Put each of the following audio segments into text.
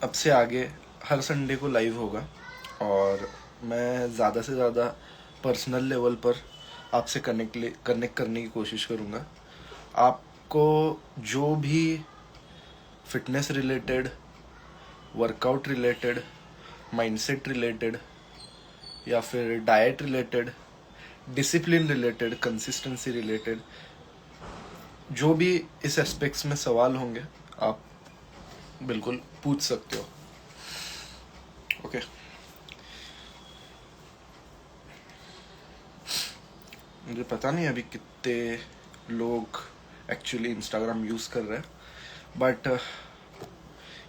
अब से आगे हर संडे को लाइव होगा और मैं ज़्यादा से ज़्यादा पर्सनल लेवल पर आपसे कनेक्ट करने की कोशिश करूँगा। आपको जो भी fitness related, workout related, mindset related या फिर diet related, discipline related, consistency related, जो भी इस एस्पेक्ट्स में सवाल होंगे आप बिल्कुल पूछ सकते हो। ओके मुझे पता नहीं अभी कितने लोग एक्चुअली इंस्टाग्राम यूज़ कर रहे हैं, बट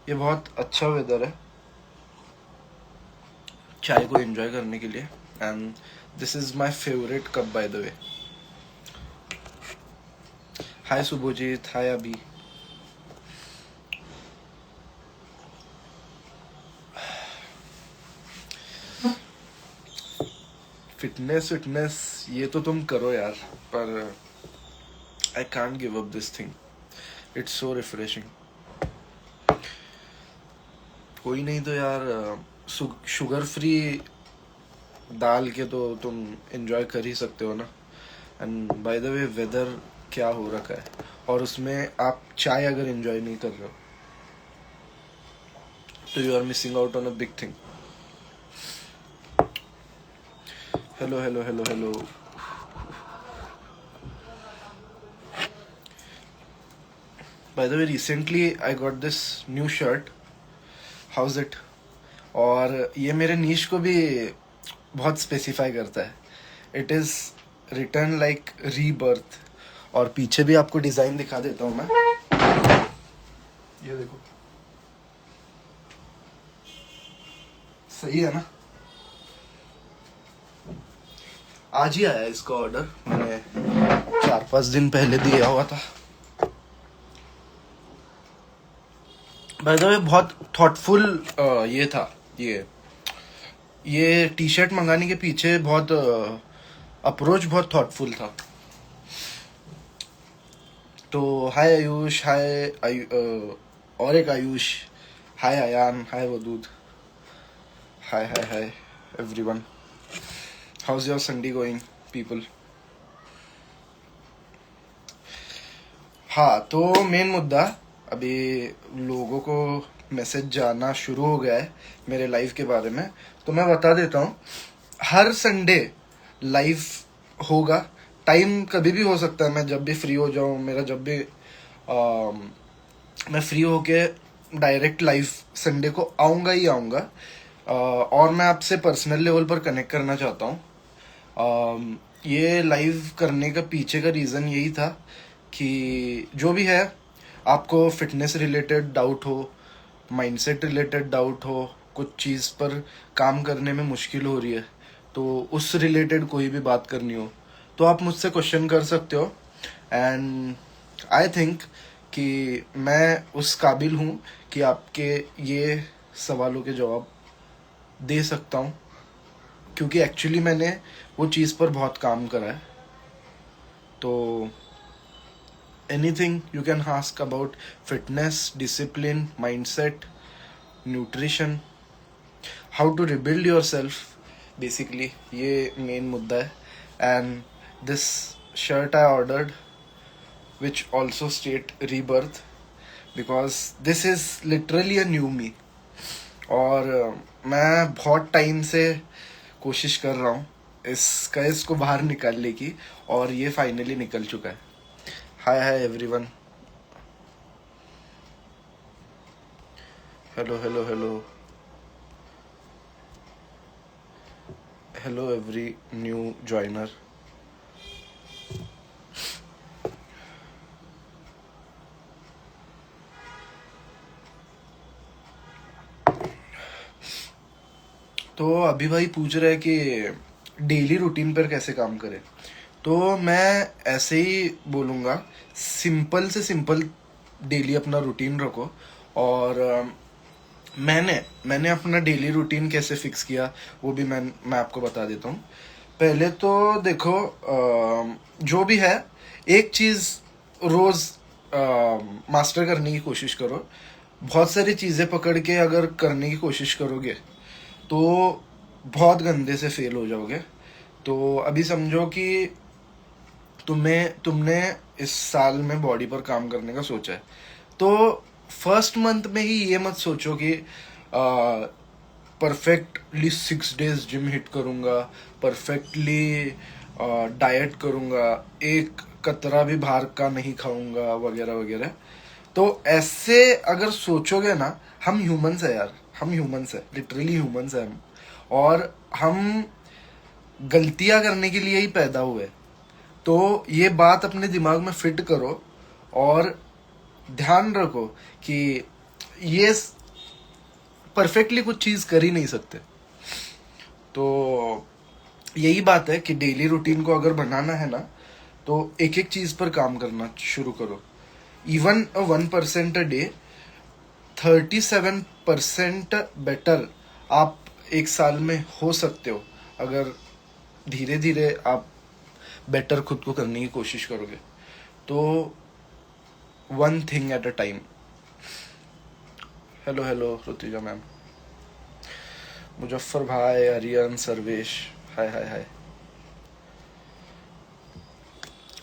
ये बहुत अच्छा वेदर है चाय को एंजॉय करने के लिए। And this is my favourite cup by the way. Hi Subhojit, hi Abhi. Fitness ये तो तुम करो यार, पर I can't give up this thing. It's so refreshing. कोई नहीं तो यार शुगर फ्री डाल के तो तुम एंजॉय कर ही सकते हो ना। And by the way weather क्या हो रखा है, और उसमें आप चाय अगर एंजॉय नहीं कर रहे हो तो you are missing out on a big thing. Hello hello hello hello. By the way recently I got this new shirt, how's it. और ये मेरे नीश को भी बहुत स्पेसिफाई करता है। It is return like rebirth. और पीछे भी आपको डिज़ाइन दिखा देता हूँ मैं, ये देखो, सही है ना। आज ही आया इसका ऑर्डर, मैंने 4-5 दिन पहले दिया हुआ था। बाय द वे बहुत थॉटफुल ये था। ये टी शर्ट मंगाने के पीछे बहुत अप्रोच बहुत थॉटफुल था। तो हाय आयुष, और एक Ayush, hi Ayan, hi Wadood, hi hi hi everyone. How's your Sunday going people. हाँ, तो मेन मुद्दा, अभी लोगों को मैसेज जाना शुरू हो गया है मेरे लाइव के बारे में, तो मैं बता देता हूँ। हर संडे लाइव होगा। टाइम कभी भी हो सकता है, मैं जब भी फ्री हो जाऊँ, मेरा जब भी मैं फ्री होके डायरेक्ट लाइव संडे को आऊँगा ही आऊँगा। और मैं आपसे पर्सनल लेवल पर कनेक्ट करना चाहता हूँ। ये लाइव करने का पीछे का रीज़न यही था कि जो भी है, आपको फिटनेस रिलेटेड डाउट हो, माइंडसेट रिलेटेड डाउट हो, कुछ चीज़ पर काम करने में मुश्किल हो रही है, तो उस रिलेटेड कोई भी बात करनी हो तो आप मुझसे क्वेश्चन कर सकते हो। एंड आई थिंक कि मैं उस काबिल हूँ कि आपके ये सवालों के जवाब दे सकता हूँ, क्योंकि एक्चुअली मैंने वो चीज़ पर बहुत काम करा है। तो anything you can ask about fitness, discipline, mindset, nutrition, how to rebuild yourself, basically ये main मुद्दा है। and this shirt I ordered which also state rebirth because this is literally a new me। और मैं बहुत time से कोशिश कर रहा हूँ इसको बाहर निकालने की, और ये फाइनली निकल चुका है। Hi hi everyone, hello hello hello hello every new joiner. तो अभी भाई पूछ रहे हैं कि डेली रूटीन पर कैसे काम करें, तो मैं ऐसे ही बोलूँगा, सिंपल से सिंपल डेली अपना रूटीन रखो। और मैंने अपना डेली रूटीन कैसे फिक्स किया वो भी मैं आपको बता देता हूँ। पहले तो देखो, जो भी है एक चीज़ रोज़ मास्टर करने की कोशिश करो। बहुत सारी चीज़ें पकड़ के अगर करने की कोशिश करोगे तो बहुत गंदे से फेल हो जाओगे। तो अभी समझो कि तुमने इस साल में बॉडी पर काम करने का सोचा है, तो फर्स्ट मंथ में ही ये मत सोचो कि परफेक्टली 6 डेज जिम हिट करूंगा, परफेक्टली डाइट करूंगा, एक कतरा भी बाहर का नहीं खाऊंगा वगैरह वगैरह। तो ऐसे अगर सोचोगे ना, हम ह्यूमंस है यार, हम ह्यूमंस है, लिटरली ह्यूमंस है हम, और हम गलतियां करने के लिए ही पैदा हुए। तो ये बात अपने दिमाग में फिट करो और ध्यान रखो कि ये परफेक्टली कुछ चीज कर ही नहीं सकते। तो यही बात है कि डेली रूटीन को अगर बनाना है ना, तो एक एक चीज पर काम करना शुरू करो। इवन 1% अ डे, 37% बेटर आप एक साल में हो सकते हो, अगर धीरे धीरे आप बेटर खुद को करने की कोशिश करोगे। तो one thing at a time. Hello hello Rutuja ma'am, Muzaffar भाई, आर्यन, सर्वेश, हाय हाय हाय।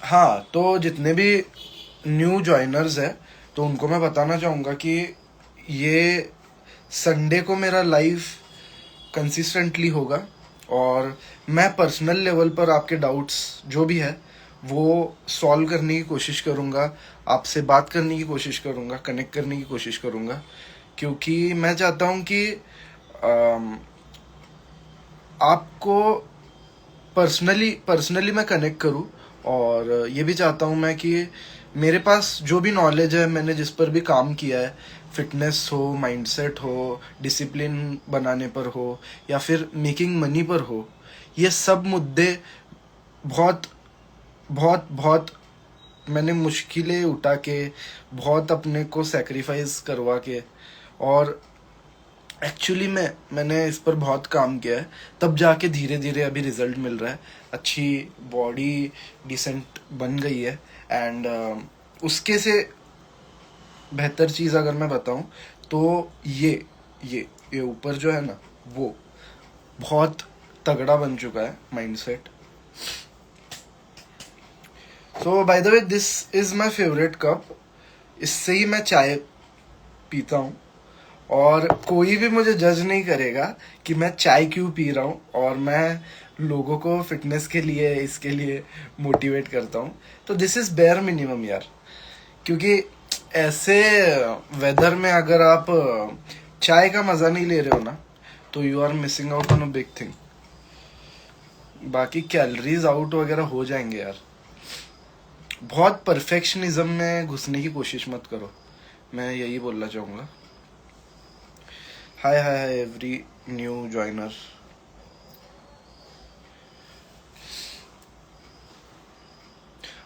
हाँ, तो जितने भी न्यू ज्वाइनर्स हैं, तो उनको मैं बताना चाहूँगा कि ये संडे को मेरा लाइव कंसिस्टेंटली होगा, और मैं पर्सनल लेवल पर आपके डाउट्स जो भी है वो सॉल्व करने की कोशिश करूँगा, आपसे बात करने की कोशिश करूँगा, कनेक्ट करने की कोशिश करूँगा, क्योंकि मैं चाहता हूँ कि आपको पर्सनली मैं कनेक्ट करूँ। और ये भी चाहता हूँ मैं कि मेरे पास जो भी नॉलेज है, मैंने जिस पर भी काम किया है, फिटनेस हो, माइंडसेट हो, डिसिप्लिन बनाने पर हो, या फिर मेकिंग मनी पर हो, ये सब मुद्दे बहुत बहुत बहुत मैंने मुश्किलें उठा के, बहुत अपने को सेक्रीफाइस करवा के, और एक्चुअली मैंने इस पर बहुत काम किया है, तब जाके धीरे धीरे अभी रिजल्ट मिल रहा है। अच्छी बॉडी डिसेंट बन गई है। एंड उसके से बेहतर चीज़ अगर मैं बताऊं, तो ये ऊपर जो है ना, वो बहुत तगड़ा बन चुका है mindset. So bye the way, this is my favourite cup. इससे ही मैं चाय पीता हूँ, और कोई भी मुझे जज नहीं करेगा कि मैं चाय क्यों पी रहा हूँ, और मैं लोगों को फिटनेस के लिए, इसके लिए मोटिवेट करता हूँ। तो दिस इज बेयर मिनिमम यार, क्योंकि ऐसे वेदर में अगर आप चाय का मज़ा नहीं ले रहे हो ना, तो you are missing out on a big thing. बाकी कैलोरीज आउट वगैरह हो जाएंगे यार। बहुत परफेक्शनिज्म में घुसने की कोशिश मत करो, मैं यही बोलना चाहूँगा। हाय हाय हाय एवरी न्यू ज्वाइनर।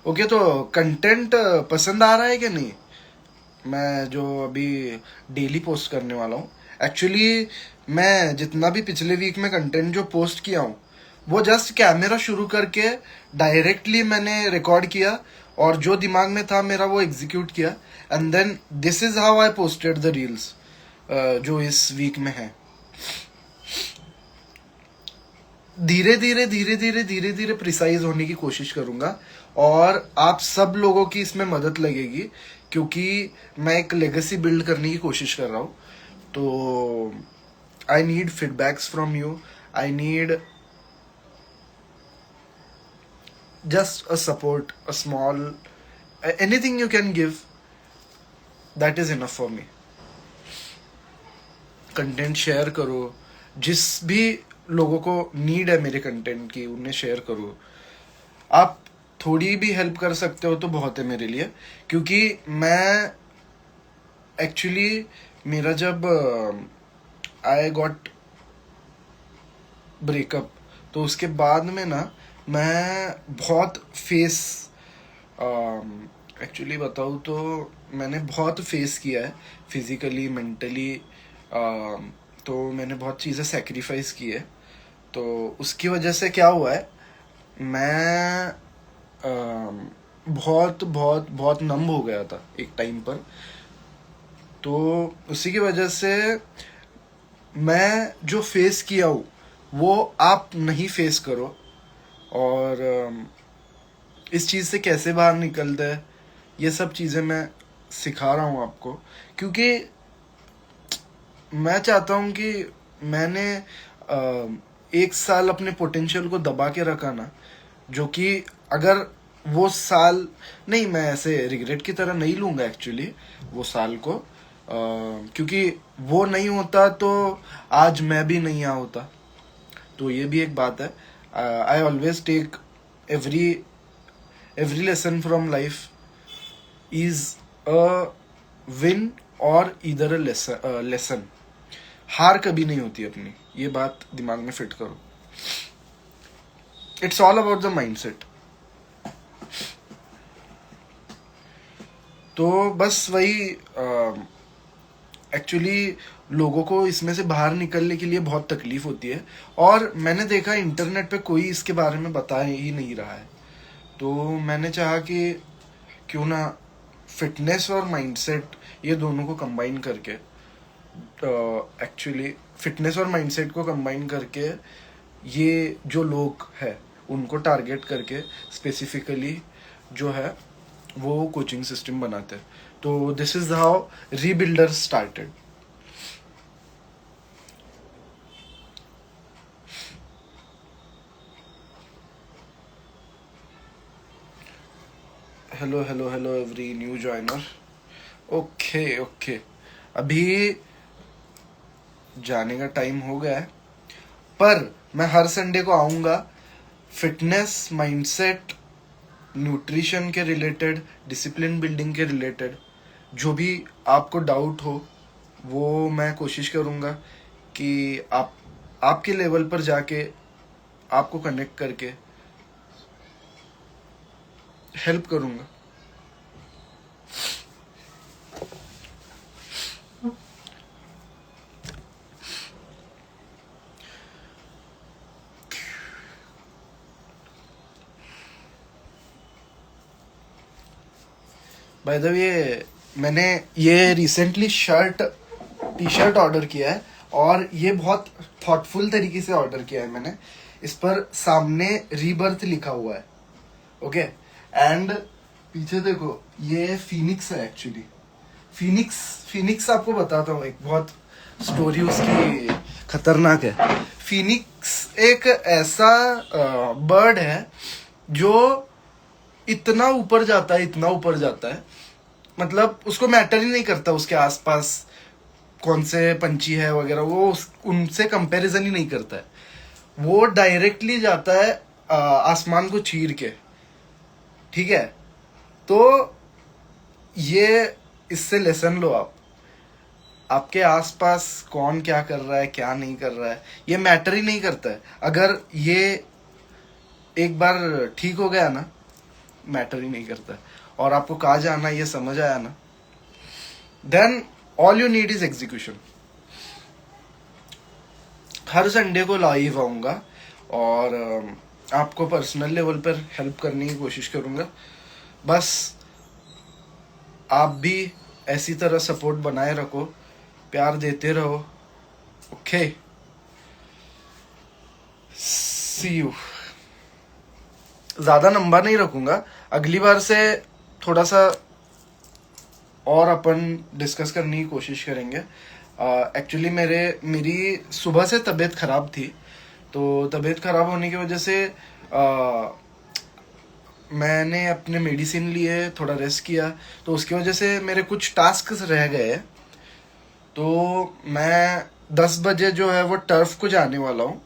ओके, तो कंटेंट पसंद आ रहा है कि नहीं, मैं जो अभी डेली पोस्ट करने वाला हूँ? एक्चुअली मैं जितना भी पिछले वीक में कंटेंट जो पोस्ट किया हूँ, वो जस्ट कैमरा शुरू करके डायरेक्टली मैंने रिकॉर्ड किया, और जो दिमाग में था मेरा वो एग्जीक्यूट किया, and then this is how I posted the reels जो इस वीक में है। धीरे धीरे धीरे धीरे धीरे धीरे प्रिसाइज होने की कोशिश करूंगा, और आप सब लोगों की इसमें मदद लगेगी, क्योंकि मैं एक लेगेसी बिल्ड करने की कोशिश कर रहा हूँ। तो I need feedbacks from you, I need just a support, a small, anything you can give, that is enough for me. Content share करो, जिस भी लोगों को नीड है मेरे कंटेंट की, उन्हें शेयर करो। आप थोड़ी भी हेल्प कर सकते हो तो बहुत है मेरे लिए, क्योंकि मैं एक्चुअली, मेरा जब आई गॉट ब्रेकअप, तो उसके बाद में ना मैं बहुत फेस, एक्चुअली बताऊँ तो मैंने बहुत फेस किया है, फिजिकली, मेंटली। तो मैंने बहुत चीज़ें सेक्रीफाइस की है। तो उसकी वजह से क्या हुआ है, मैं बहुत बहुत बहुत नम हो गया था एक टाइम पर। तो उसी की वजह से मैं जो फेस किया हूँ वो आप नहीं फेस करो, और इस चीज़ से कैसे बाहर निकलते हैं ये सब चीज़ें मैं सिखा रहा हूँ आपको, क्योंकि मैं चाहता हूँ कि मैंने 1 साल अपने पोटेंशियल को दबा के रखा ना, जो कि अगर वो साल नहीं, मैं ऐसे रिग्रेट की तरह नहीं लूँगा एक्चुअली वो साल को, क्योंकि वो नहीं होता तो आज मैं भी नहीं यहाँ होता। तो ये भी एक बात है। I always take every every lesson from life is a win और इधर अ लेसन। हार कभी नहीं होती अपनी, ये बात दिमाग में फिट करो। It's all about the mindset. तो बस वही, एक्चुअली लोगों को इसमें से बाहर निकलने के लिए बहुत तकलीफ होती है, और मैंने देखा इंटरनेट पे कोई इसके बारे में बता ही नहीं रहा है। तो मैंने चाहा कि क्यों ना फिटनेस और माइंडसेट ये दोनों को कंबाइन करके, एक्चुअली फिटनेस और माइंडसेट को कंबाइन करके ये जो लोग हैं उनको टारगेट करके स्पेसिफिकली जो है वो कोचिंग सिस्टम बनाते हैं। तो this is how rebuilder started. Hello hello hello every new joiner. Okay okay, अभी जाने का टाइम हो गया है, पर मैं हर संडे को आऊँगा फिटनेस, माइंडसेट, न्यूट्रिशन के रिलेटेड, डिसिप्लिन बिल्डिंग के रिलेटेड जो भी आपको डाउट हो वो मैं कोशिश करूँगा कि आपके लेवल पर जाके आपको कनेक्ट करके हेल्प करूँगा। बाय द वे, मैंने ये रिसेंटली टी शर्ट ऑर्डर किया है, और ये बहुत थॉटफुल तरीके से ऑर्डर किया है मैंने। इस पर सामने रीबर्थ लिखा हुआ है, ओके, एंड पीछे देखो ये फिनिक्स है एक्चुअली। फिनिक्स आपको बताता हूँ, एक बहुत स्टोरी उसकी खतरनाक है। फिनिक्स एक ऐसा बर्ड है जो इतना ऊपर जाता है, इतना ऊपर जाता है, मतलब उसको मैटर ही नहीं करता उसके आसपास कौन से पंछी है वगैरह, वो उनसे कंपैरिजन ही नहीं करता है। वो डायरेक्टली जाता है आसमान को चीर के, ठीक है। तो ये इससे लेसन लो आप, आपके आसपास कौन क्या कर रहा है क्या नहीं कर रहा है ये मैटर ही नहीं करता है। अगर ये एक बार ठीक हो गया ना, मैटर ही नहीं करता है, और आपको कहाँ जाना ये समझ आया ना, then all you need is execution. हर संडे को लाइव आऊँगा और आपको पर्सनल लेवल पर हेल्प करने की कोशिश करूँगा। बस आप भी ऐसी तरह सपोर्ट बनाए रखो, प्यार देते रहो, ओके। C you. ज़्यादा लंबा नहीं रखूँगा, अगली बार से थोड़ा सा और अपन डिस्कस करने की कोशिश करेंगे। एक्चुअली मेरी सुबह से तबीयत ख़राब थी, तो तबीयत ख़राब होने की वजह से मैंने अपने मेडिसिन लिए, थोड़ा रेस्ट किया, तो उसकी वजह से मेरे कुछ टास्क रह गए। तो मैं 10 बजे जो है वो टर्फ को जाने वाला हूँ,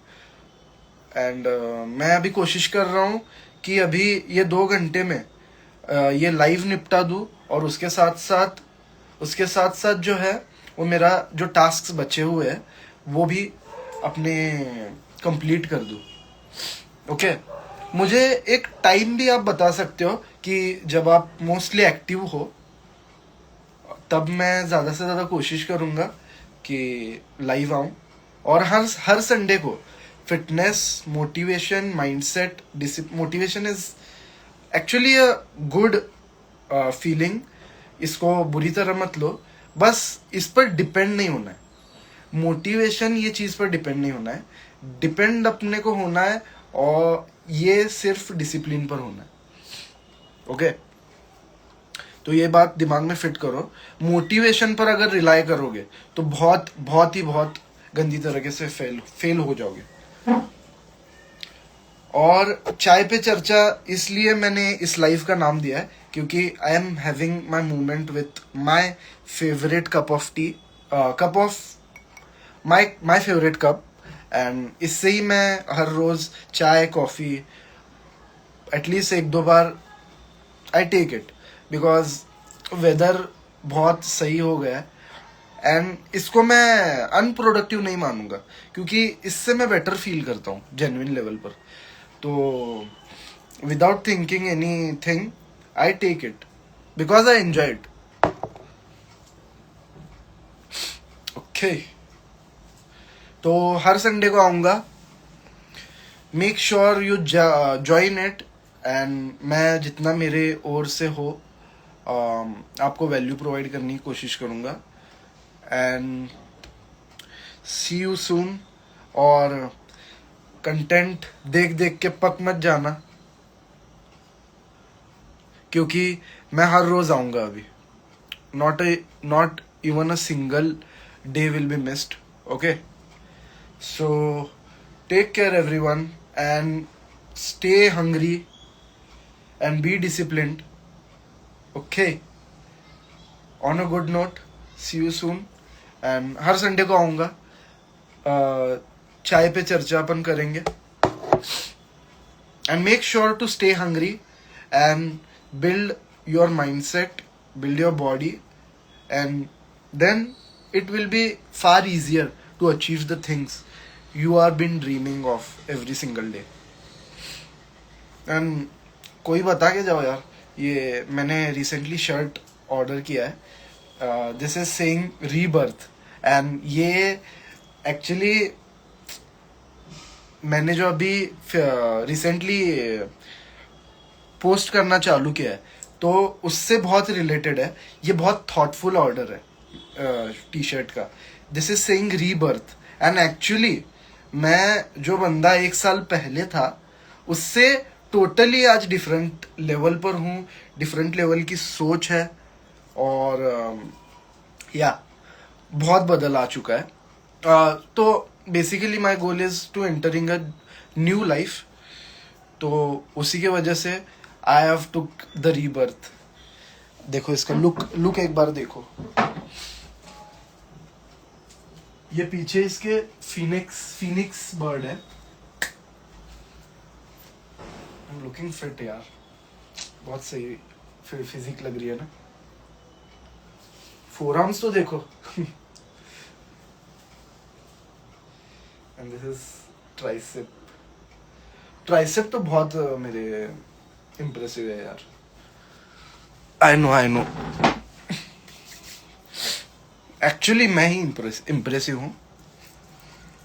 एंड मैं अभी कोशिश कर रहा हूँ कि अभी ये 2 घंटे में ये लाइव निपटा दूँ, और उसके साथ साथ जो है वो मेरा जो टास्क बचे हुए हैं वो भी अपने कंप्लीट कर दूँ, ओके। मुझे एक टाइम भी आप बता सकते हो कि जब आप मोस्टली एक्टिव हो, तब मैं ज़्यादा से ज़्यादा कोशिश करूँगा कि लाइव आऊँ। और हर संडे को fitness, motivation, mindset, motivation is actually a good feeling, इसको बुरी तरह मत लो, बस इस पर डिपेंड नहीं होना है, मोटिवेशन ये चीज पर डिपेंड नहीं होना है, डिपेंड अपने को होना है और ये सिर्फ डिसिप्लिन पर होना है। ओके, तो ये बात दिमाग में फिट करो। मोटिवेशन पर अगर रिलाई करोगे तो बहुत गंदी तरीके से फेल हो जाओगे। और चाय पे चर्चा इसलिए मैंने इस लाइव का नाम दिया है क्योंकि I am having my movement with my favourite cup of tea, cup of my favourite cup, and इससे ही मैं हर रोज चाय कॉफी एटलीस्ट 1-2 बार I take it, because weather बहुत सही हो गया है एंड इसको मैं अनप्रोडक्टिव नहीं मानूंगा क्योंकि इससे मैं बेटर फील करता हूँ जेन्युइन लेवल पर। तो without thinking any thing I take it because I enjoy it. Okay, तो हर संडे को आऊँगा, make sure you join it, and मैं जितना मेरे ओर से हो आपको वैल्यू प्रोवाइड करने की कोशिश करूँगा। And see you soon. और कंटेंट देख देख के पक मत जाना क्योंकि मैं हर रोज आऊँगा अभी, not even a single day will be missed. Okay, so take care everyone and stay hungry and be disciplined. Okay, on a good note, see you soon, and her Sunday को आऊँगा, चाय पे चर्चा अपन करेंगे, and make sure to stay hungry and build your mindset, build your body, and then it will be far easier to achieve the things you are been dreaming of every single day. And कोई बता के जाओ यार, ये मैंने recently shirt order किया है, this is saying rebirth, and ये एक्चुअली मैंने जो अभी रिसेंटली पोस्ट करना चालू किया है तो उससे बहुत रिलेटेड है, ये बहुत थॉटफुल ऑर्डर है टी शर्ट का। This is saying rebirth, and actually मैं जो बंदा 1 साल पहले था उससे टोटली आज डिफरेंट लेवल पर हूँ, डिफरेंट लेवल की सोच है और या बहुत बदल आ चुका है। तो basically my goal is to entering a new life, तो उसी के वजह से I have to the rebirth. देखो इसका लुक एक बार देखो, ये पीछे इसके फिनिक्स बर्ड है। I'm looking fit यार, बहुत सही फिजिक लग रही है ना। फोरआर्म्स तो देखो एंड दिस इज ट्राइसेप तो बहुत मेरे इम्प्रेसिव है यार। आई नो एक्चुअली मैं ही इम्प्रेसिव हूँ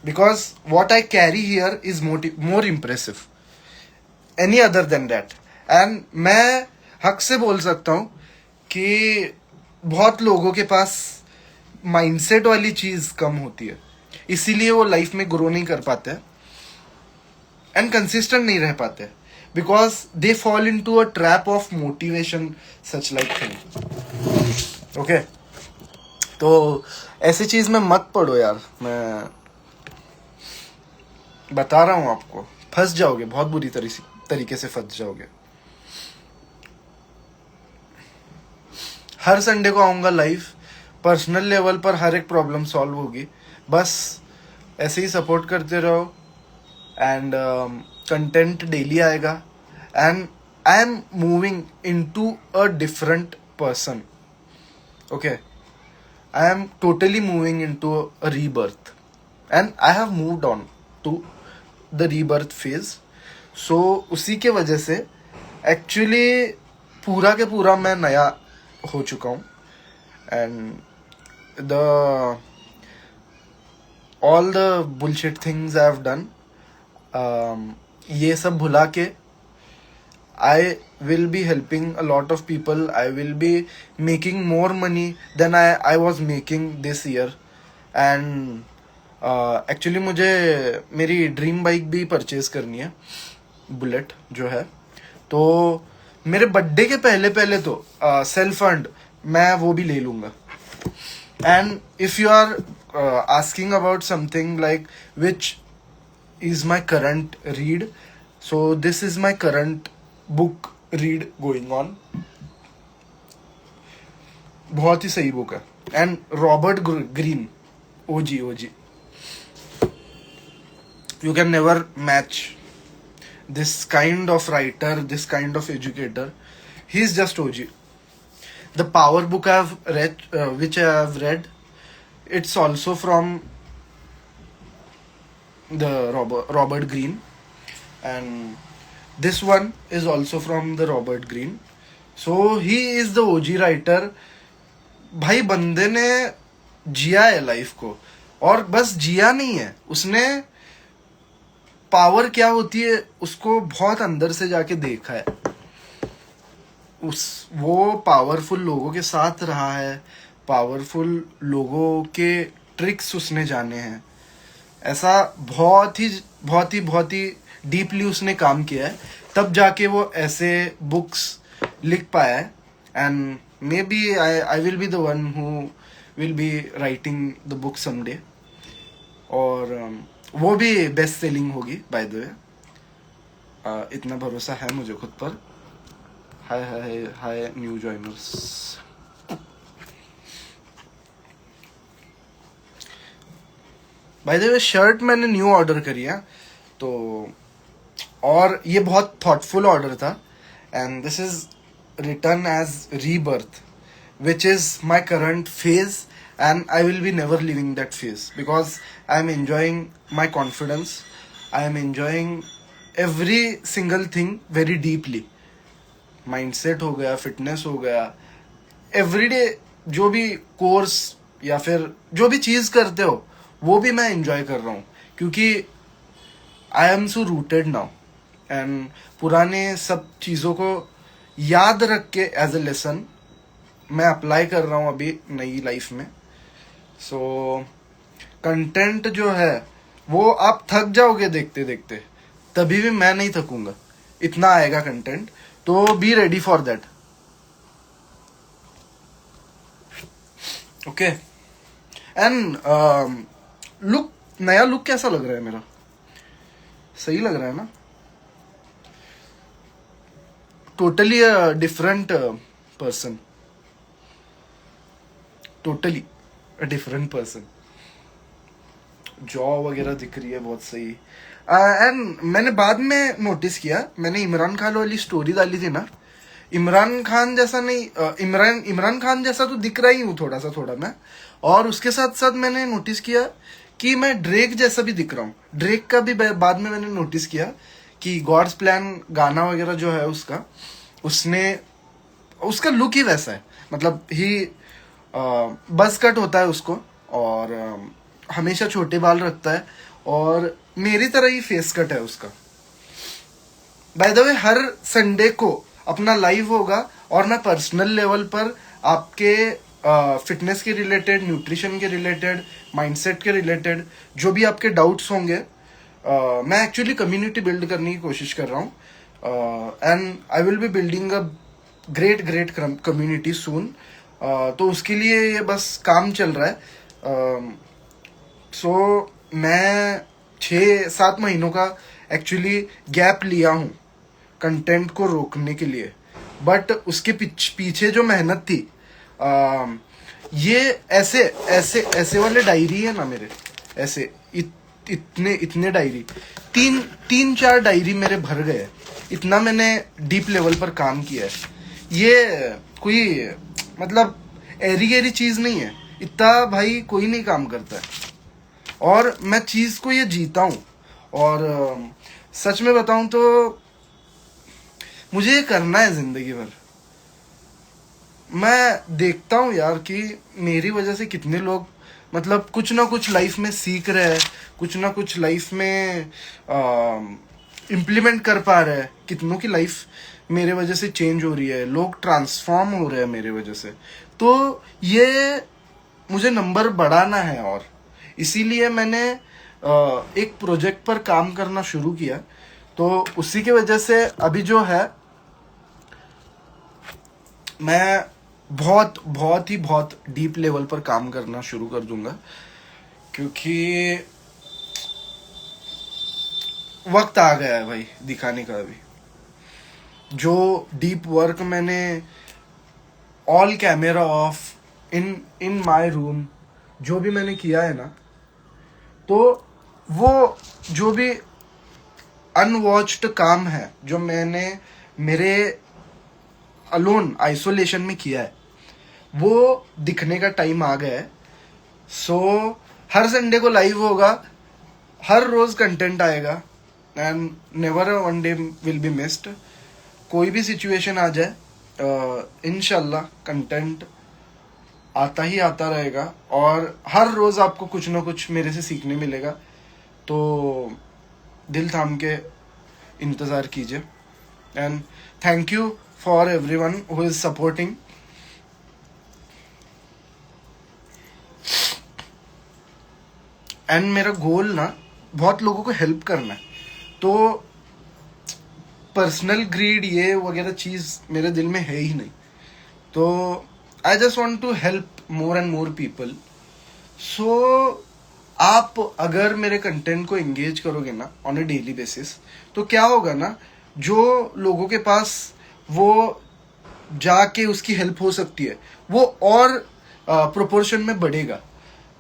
because what I carry here is more impressive any other than that. And मैं हक से बोल सकता हूँ कि बहुत लोगों के पास माइंडसेट वाली चीज कम होती है, इसीलिए वो लाइफ में ग्रो नहीं कर पाते एंड कंसिस्टेंट नहीं रह पाते because they fall into a trap of motivation such like thing. Okay, तो ऐसी चीज में मत पड़ो यार, मैं बता रहा हूं आपको, फंस जाओगे, बहुत बुरी तरीके से फंस जाओगे। हर संडे को आऊंगा लाइव, पर्सनल लेवल पर हर एक प्रॉब्लम सॉल्व होगी, बस ऐसे ही सपोर्ट करते रहो एंड कंटेंट डेली आएगा। And I am moving into a different person. Okay, I am totally moving into a rebirth and I have moved on to the rebirth phase. So उसी के वजह से actually पूरा के पूरा मैं नया हो चुका हूँ and all the bullshit things I have done, ये सब भुला के I will be helping a lot of people. I will be making more money than I was making this year. And actually मुझे मेरी ड्रीम बाइक भी purchase करनी है, bullet जो है. तो मेरे बर्थडे के पहले पहले तो सेल्फ फंड मैं वो भी ले लूंगा. And if you are asking about something like which is my current read, so this is my current book read going on. बहुत ही सही बुक है. And Robert Greene, OG you can never match this kind of writer, this kind of educator. He is just OG. The power book I have read, which I have read, it's also from the Robert Greene, and this one is also from the Robert Greene. So he is the OG writer. भाई बंदे ने जिया है life को, और बस जिया नहीं है, उसने पावर क्या होती है उसको बहुत अंदर से जाके देखा है. वो पावरफुल लोगों के साथ रहा है, पावरफुल लोगों के ट्रिक्स उसने जाने हैं. ऐसा बहुत ही डीपली उसने काम किया है, तब जाके वो ऐसे बुक्स लिख पाया है. And may be I will be the one who will be writing the book someday, और वो भी बेस्ट सेलिंग होगी बाय द वे. इतना भरोसा है मुझे खुद पर. Hi new joiners. By the way shirt मैंने न्यू ऑर्डर करी है, तो और ये बहुत थॉटफुल ऑर्डर था. And this is return as rebirth, which is my current phase, and I will be never living that phase, because I am enjoying my confidence. I am enjoying every single thing very deeply. Mindset हो गया, fitness हो गया, everyday जो भी course या फिर जो भी चीज करते हो वो भी मैं एंजॉय कर रहा हूँ, क्योंकि I am so rooted now. And पुराने सब चीज़ों को याद रख के एज ए लेसन मैं अप्लाई कर रहा हूँ अभी नई लाइफ में. सो कंटेंट जो है वो आप थक जाओगे देखते देखते, तभी भी मैं नहीं थकूंगा, इतना आएगा कंटेंट. तो be ready for that. Okay. And look, नया लुक कैसा लग रहा है मेरा? सही लग रहा है ना? Totally a different person, totally a different person. Jaw वगैरह दिख रही है बहुत सही. एंड मैंने बाद में नोटिस किया, मैंने इमरान खान वाली स्टोरी डाली थी ना, इमरान खान जैसा नहीं, इमरान खान जैसा तो दिख रहा ही हूँ थोड़ा मैं. और उसके साथ साथ मैंने नोटिस किया कि मैं ड्रेक जैसा भी दिख रहा हूँ. ड्रेक का भी बाद में मैंने नोटिस किया कि गॉड्स प्लान गाना वगैरह जो है उसका लुक ही वैसा है. मतलब ही बस कट होता है उसको, और हमेशा छोटे बाल रखता है, और मेरी तरह ही फेस कट है उसका. Bye the way her Sunday को अपना लाइव होगा, और मैं पर्सनल लेवल पर आपके फिटनेस के रिलेटेड, न्यूट्रिशन के रिलेटेड, माइंडसेट के रिलेटेड जो भी आपके डाउट्स होंगे, मैं एक्चुअली कम्युनिटी बिल्ड करने की कोशिश कर रहा हूँ. And I will be building a great community soon. तो उसके लिए ये बस काम चल रहा है. सो मैं 6-7 महीनों का एक्चुअली गैप लिया हूँ कंटेंट को रोकने के लिए, बट उसके पीछे जो मेहनत थी, ये ऐसे वाले डायरी है ना मेरे, ऐसे इतने डायरी, 3-4 डायरी मेरे भर गए. इतना मैंने डीप लेवल पर काम किया है. ये कोई मतलब एरी चीज नहीं है, इतना भाई कोई नहीं काम करता है. और मैं चीज को ये जीता हूँ, और सच में बताऊं तो मुझे ये करना है जिंदगी भर. मैं देखता हूँ यार कि मेरी वजह से कितने लोग मतलब कुछ ना कुछ लाइफ में सीख रहे हैं, कुछ ना कुछ लाइफ में इम्प्लीमेंट कर पा रहे हैं. कितनों की लाइफ मेरे वजह से चेंज हो रही है, लोग ट्रांसफॉर्म हो रहे हैं मेरे वजह से। तो ये मुझे नंबर बढ़ाना है, और इसीलिए मैंने एक प्रोजेक्ट पर काम करना शुरू किया। तो उसी की वजह से अभी जो है मैं बहुत डीप लेवल पर काम करना शुरू कर दूंगा, क्योंकि वक्त आ गया है भाई दिखाने का। अभी जो डीप वर्क मैंने all camera off in my room जो भी मैंने किया है ना, तो वो जो भी अनवॉच्ड काम है जो मैंने मेरे अलोन आइसोलेशन में किया है, वो दिखने का टाइम आ गया है। सो हर संडे को लाइव होगा, हर रोज कंटेंट आएगा, and never won day will be missed. कोई भी सिचुएशन आ जाए, इंशाल्लाह कंटेंट आता ही आता रहेगा, और हर रोज आपको कुछ ना कुछ मेरे से सीखने मिलेगा। तो दिल थाम के इंतज़ार कीजिए, and thank you for everyone who is supporting. And मेरा गोल ना बहुत लोगों को हेल्प करना है, तो पर्सनल ग्रीड ये वगैरह चीज़ मेरे दिल में है ही नहीं। तो I just want to help more and more people. So आप अगर मेरे कंटेंट को एंगेज करोगे ना ऑन ए डेली बेसिस, तो क्या होगा ना, जो लोगों के पास वो जाके उसकी हेल्प हो सकती है, वो और प्रोपोर्शन में बढ़ेगा।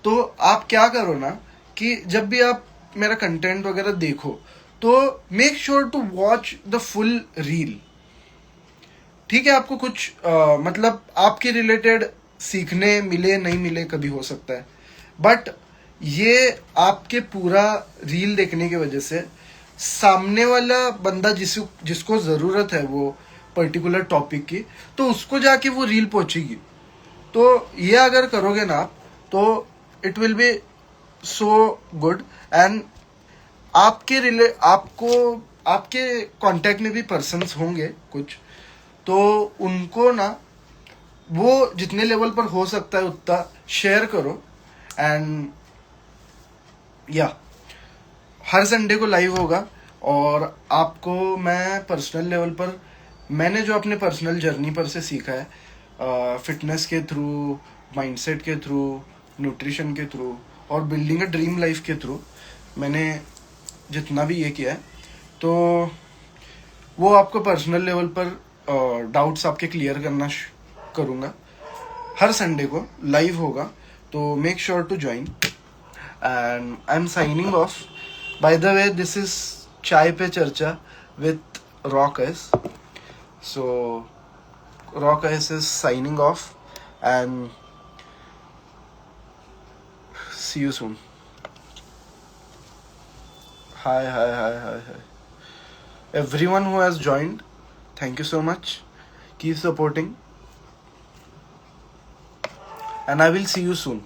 तो आप क्या करो ना कि जब भी आप मेरा कंटेंट वगैरह देखो, तो make sure to watch the full reel. ठीक है, आपको कुछ मतलब आपके रिलेटेड सीखने मिले नहीं मिले कभी हो सकता है, बट ये आपके पूरा रील देखने की वजह से सामने वाला बंदा जिसको ज़रूरत है वो पर्टिकुलर टॉपिक की, तो उसको जाके वो रील पहुंचेगी। तो ये अगर करोगे ना आप, तो it will be so good. And आपके कांटेक्ट में भी पर्सन्स होंगे कुछ, तो उनको ना वो जितने लेवल पर हो सकता है उतना शेयर करो। एंड या हर संडे को लाइव होगा, और आपको मैं पर्सनल लेवल पर मैंने जो अपने पर्सनल जर्नी पर से सीखा है, फिटनेस के थ्रू, माइंडसेट के थ्रू, न्यूट्रिशन के थ्रू, और बिल्डिंग अ ड्रीम लाइफ के थ्रू, मैंने जितना भी ये किया है, तो वो आपको पर्सनल लेवल पर डाउट्स आपके क्लियर करना करूँगा। हर संडे को लाइव होगा, तो make sure to join. And I am signing off. By the way, this is Chai Pe Charcha with Rock S. So Rock S is signing off, and see you soon. Hi. Everyone who has joined, thank you so much. Keep supporting, and I will see you soon.